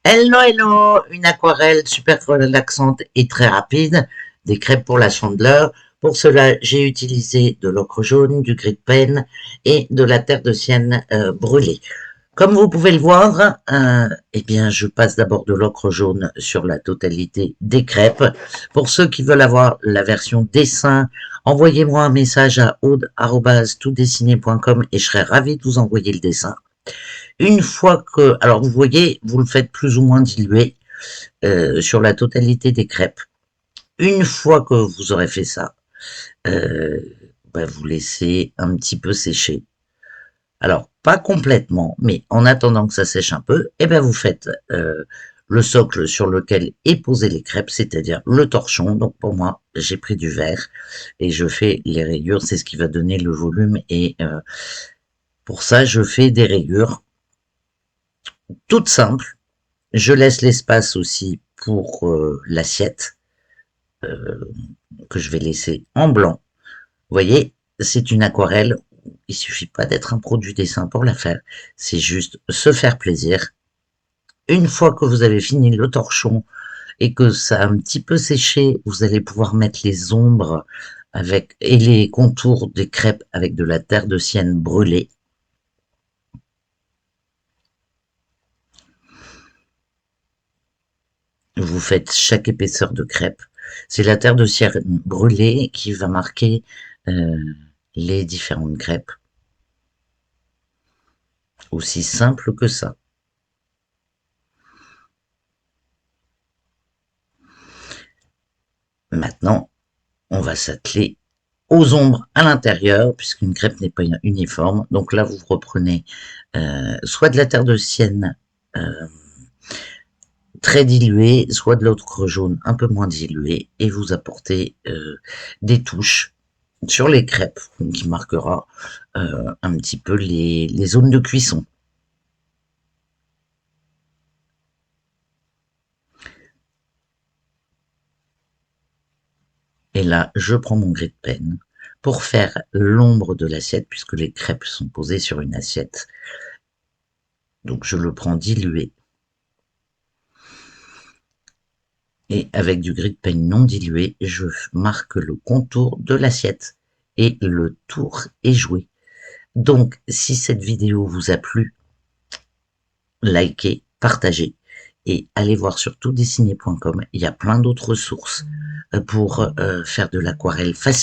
Hello, hello, une aquarelle super relaxante et très rapide, des crêpes pour la chandeleur. Pour cela, j'ai utilisé de l'ocre jaune, du gris de pen et de la terre de sienne brûlée. Comme vous pouvez le voir, eh bien, je passe d'abord de l'ocre jaune sur la totalité des crêpes. Pour ceux qui veulent avoir la version dessin, envoyez-moi un message à aude@toutdessiné.com et je serai ravi de vous envoyer le dessin. Une fois que, alors vous voyez, vous le faites plus ou moins diluer sur la totalité des crêpes. Une fois que vous aurez fait ça, euh, vous laissez un petit peu sécher. Alors, pas complètement, mais en attendant que ça sèche un peu, vous faites le socle sur lequel est posé les crêpes, c'est-à-dire le torchon. Donc pour moi, j'ai pris du verre et je fais les rayures, c'est ce qui va donner le volume. Et pour ça, je fais des rayures toutes simples. Je laisse l'espace aussi pour l'assiette que je vais laisser en blanc. Vous voyez, c'est une aquarelle. Il suffit pas d'être un pro du dessin pour la faire. C'est juste se faire plaisir. Une fois que vous avez fini le torchon et que ça a un petit peu séché, vous allez pouvoir mettre les ombres avec et les contours des crêpes avec de la terre de sienne brûlée. Vous faites chaque épaisseur de crêpe. C'est la terre de sienne brûlée qui va marquer euh, les différentes crêpes. Aussi simple que ça. Maintenant, on va s'atteler aux ombres à l'intérieur, puisqu'une crêpe n'est pas uniforme. Donc là, vous reprenez soit de la terre de sienne euh, très diluée, soit de l'ocre jaune un peu moins diluée, et vous apportez des touches sur les crêpes, qui marquera un petit peu les zones de cuisson. Et là, je prends mon gris de pen pour faire l'ombre de l'assiette, puisque les crêpes sont posées sur une assiette. Donc je le prends dilué. Et avec du gris de pen non dilué, je marque le contour de l'assiette. Et le tour est joué. Donc, si cette vidéo vous a plu, likez, partagez et allez voir sur toutdessiné.com. Il y a plein d'autres ressources pour faire de l'aquarelle facile.